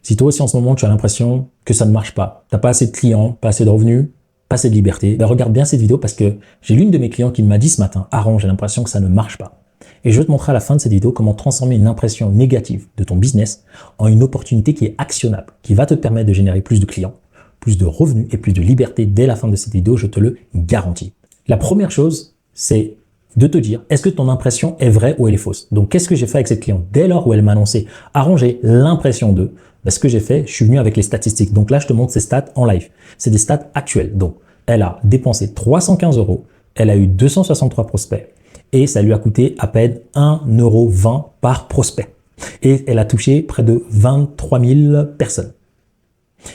Si toi aussi en ce moment tu as l'impression que ça ne marche pas, tu n'as pas assez de clients, pas assez de revenus, pas assez de liberté, ben regarde bien cette vidéo parce que j'ai l'une de mes clients qui m'a dit ce matin, Aaron, j'ai l'impression que ça ne marche pas. Et je vais te montrer à la fin de cette vidéo comment transformer une impression négative de ton business en une opportunité qui est actionnable, qui va te permettre de générer plus de clients, plus de revenus et plus de liberté dès la fin de cette vidéo, je te le garantis. La première chose, c'est de te dire, est-ce que ton impression est vraie ou elle est fausse? Donc, qu'est-ce que j'ai fait avec cette cliente? Dès lors où elle m'a annoncé, Aaron, j'ai l'impression de, ce que j'ai fait, je suis venu avec les statistiques. Donc là, je te montre ces stats en live. C'est des stats actuelles. Donc, elle a dépensé 315 €, elle a eu 263 prospects et ça lui a coûté à peine 1,20 € par prospect. Et elle a touché près de 23 000 personnes.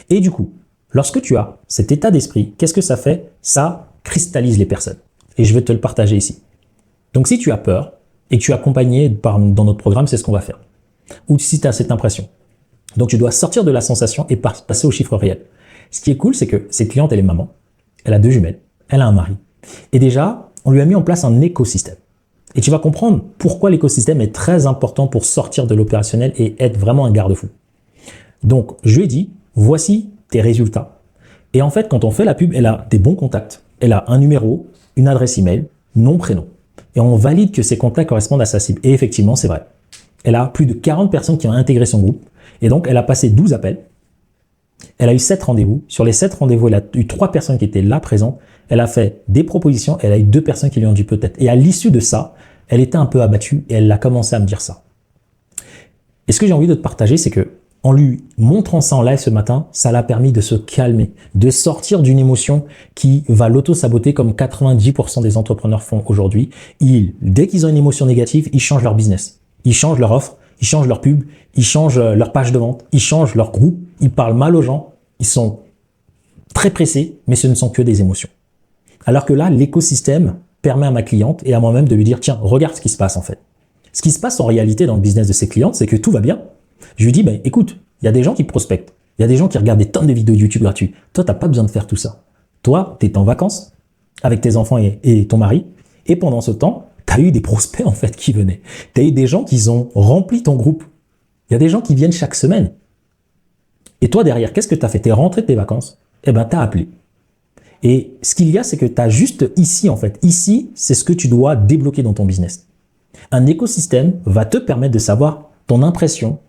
Et du coup, lorsque tu as cet état d'esprit, qu'est-ce que ça fait? Ça cristallise les personnes. Et je vais te le partager ici. Donc, si tu as peur et que tu es accompagné dans notre programme, c'est ce qu'on va faire. Ou si tu as cette impression. Donc, tu dois sortir de la sensation et passer aux chiffres réels. Ce qui est cool, c'est que cette cliente, elle est maman. Elle a 2 jumelles. Elle a un mari. Et déjà, on lui a mis en place un écosystème. Et tu vas comprendre pourquoi l'écosystème est très important pour sortir de l'opérationnel et être vraiment un garde-fou. Donc, je lui ai dit, voici tes résultats. Et en fait, quand on fait la pub, elle a des bons contacts. Elle a un numéro, une adresse email, nom, prénom. Et on valide que ces contacts correspondent à sa cible. Et effectivement, c'est vrai. Elle a plus de 40 personnes qui ont intégré son groupe. Et donc, elle a passé 12 appels. Elle a eu 7 rendez-vous. Sur les 7 rendez-vous, elle a eu 3 personnes qui étaient là présentes. Elle a fait des propositions. Elle a eu 2 personnes qui lui ont dit peut-être. Et à l'issue de ça, elle était un peu abattue et elle a commencé à me dire ça. Et ce que j'ai envie de te partager, c'est que en lui montrant ça en live ce matin, ça l'a permis de se calmer, de sortir d'une émotion qui va l'auto-saboter comme 90% des entrepreneurs font aujourd'hui. Dès qu'ils ont une émotion négative, ils changent leur business. Ils changent leur offre, ils changent leur pub, ils changent leur page de vente, ils changent leur groupe, ils parlent mal aux gens, ils sont très pressés, mais ce ne sont que des émotions. Alors que là, l'écosystème permet à ma cliente et à moi-même de lui dire, tiens, regarde ce qui se passe en fait. Ce qui se passe en réalité dans le business de ses clientes, c'est que tout va bien. Je lui dis, ben, écoute, il y a des gens qui prospectent, il y a des gens qui regardent des tonnes de vidéos YouTube gratuites. Toi, tu n'as pas besoin de faire tout ça. Toi, tu es en vacances avec tes enfants et ton mari, et pendant ce temps, tu as eu des prospects en fait qui venaient. Tu as eu des gens qui ont rempli ton groupe. Il y a des gens qui viennent chaque semaine. Et toi, derrière, qu'est-ce que tu as fait? Tu es rentré de tes vacances, eh ben, tu as appelé. Et ce qu'il y a, c'est que tu as juste ici, en fait. Ici, c'est ce que tu dois débloquer dans ton business. Un écosystème va te permettre de savoir ton impression.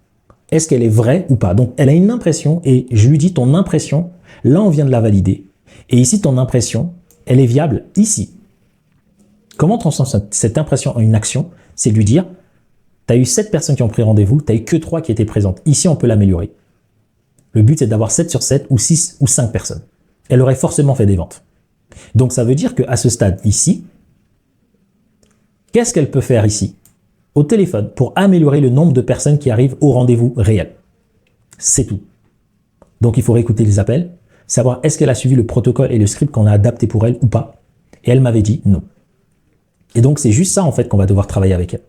Est-ce qu'elle est vraie ou pas? Donc, elle a une impression et je lui dis ton impression, là, on vient de la valider. Et ici, ton impression, elle est viable ici. Comment transformer cette impression en une action? C'est de lui dire, tu as eu 7 personnes qui ont pris rendez-vous, tu n'as eu que 3 qui étaient présentes. Ici, on peut l'améliorer. Le but, c'est d'avoir 7 sur 7 ou 6 ou 5 personnes. Elle aurait forcément fait des ventes. Donc, ça veut dire qu'à ce stade ici, qu'est-ce qu'elle peut faire ici, au téléphone, pour améliorer le nombre de personnes qui arrivent au rendez-vous réel? C'est tout. Donc, il faut réécouter les appels, savoir est-ce qu'elle a suivi le protocole et le script qu'on a adapté pour elle ou pas. Et elle m'avait dit non. Et donc, c'est juste ça, en fait, qu'on va devoir travailler avec elle.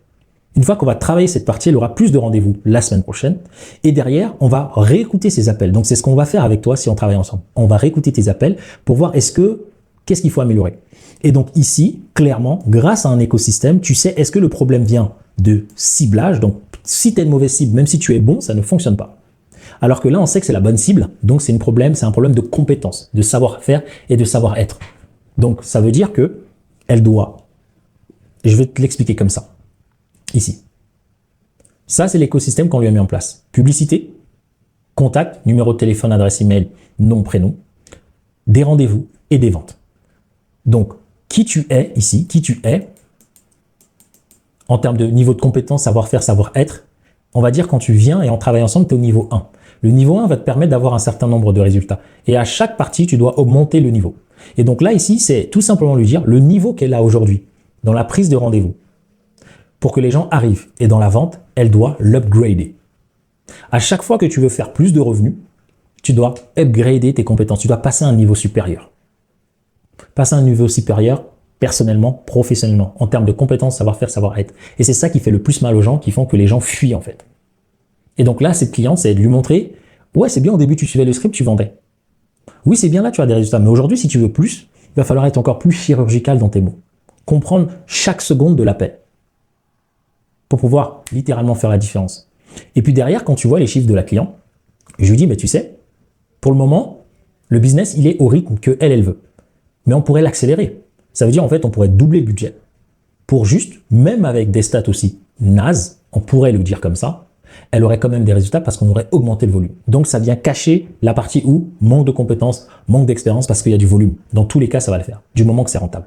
Une fois qu'on va travailler cette partie, elle aura plus de rendez-vous la semaine prochaine. Et derrière, on va réécouter ces appels. Donc, c'est ce qu'on va faire avec toi si on travaille ensemble. On va réécouter tes appels pour voir qu'est-ce qu'il faut améliorer. Et donc ici, clairement, grâce à un écosystème, tu sais, est-ce que le problème vient de ciblage? Donc, si tu es une mauvaise cible, même si tu es bon, ça ne fonctionne pas. Alors que là, on sait que c'est la bonne cible. Donc, c'est un problème de compétence, de savoir-faire et de savoir-être. Donc, ça veut dire que elle doit, je vais te l'expliquer comme ça. Ici. Ça, c'est l'écosystème qu'on lui a mis en place. Publicité, contact, numéro de téléphone, adresse email, nom, prénom, des rendez-vous et des ventes. Donc, qui tu es ici, qui tu es, en termes de niveau de compétence, savoir-faire, savoir-être, on va dire quand tu viens et on travaille ensemble, tu es au niveau 1. Le niveau 1 va te permettre d'avoir un certain nombre de résultats. Et à chaque partie, tu dois augmenter le niveau. Et donc là, ici, c'est tout simplement lui dire le niveau qu'elle a aujourd'hui, dans la prise de rendez-vous, pour que les gens arrivent. Et dans la vente, elle doit l'upgrader. À chaque fois que tu veux faire plus de revenus, tu dois upgrader tes compétences. Tu dois passer à un niveau supérieur. Passer à un niveau supérieur, personnellement, professionnellement, en termes de compétences, savoir-faire, savoir-être. Et c'est ça qui fait le plus mal aux gens, qui font que les gens fuient en fait. Et donc là, cette cliente, c'est de lui montrer, ouais, c'est bien, au début, tu suivais le script, tu vendais. Oui, c'est bien, là, tu as des résultats. Mais aujourd'hui, si tu veux plus, il va falloir être encore plus chirurgical dans tes mots. Comprendre chaque seconde de l'appel pour pouvoir littéralement faire la différence. Et puis derrière, quand tu vois les chiffres de la cliente, Et je lui dis, mais tu sais, pour le moment, le business, il est au rythme que elle veut. Mais on pourrait l'accélérer. Ça veut dire, en fait, on pourrait doubler le budget pour juste, même avec des stats aussi nazes, on pourrait le dire comme ça, elle aurait quand même des résultats parce qu'on aurait augmenté le volume. Donc, ça vient cacher la partie où manque de compétences, manque d'expérience parce qu'il y a du volume. Dans tous les cas, ça va le faire, du moment que c'est rentable.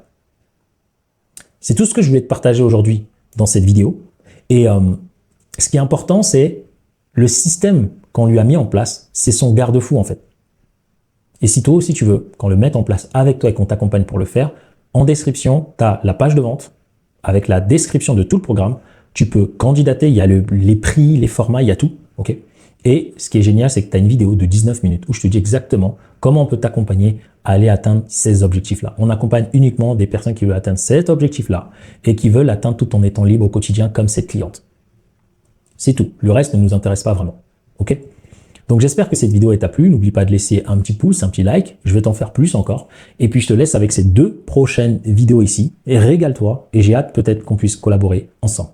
C'est tout ce que je voulais te partager aujourd'hui dans cette vidéo. Et ce qui est important, c'est le système qu'on lui a mis en place, c'est son garde-fou en fait. Et si toi aussi tu veux qu'on le mette en place avec toi et qu'on t'accompagne pour le faire, en description, tu as la page de vente avec la description de tout le programme. Tu peux candidater, il y a les prix, les formats, il y a tout. Okay. Et ce qui est génial, c'est que tu as une vidéo de 19 minutes où je te dis exactement comment on peut t'accompagner à aller atteindre ces objectifs-là. On accompagne uniquement des personnes qui veulent atteindre cet objectif-là et qui veulent l'atteindre tout en étant libre au quotidien comme cette cliente. C'est tout. Le reste ne nous intéresse pas vraiment. Ok ? Donc j'espère que cette vidéo t'a plu. N'oublie pas de laisser un petit pouce, un petit like. Je vais t'en faire plus encore. Et puis je te laisse avec ces 2 prochaines vidéos ici. Et régale-toi. Et j'ai hâte peut-être qu'on puisse collaborer ensemble.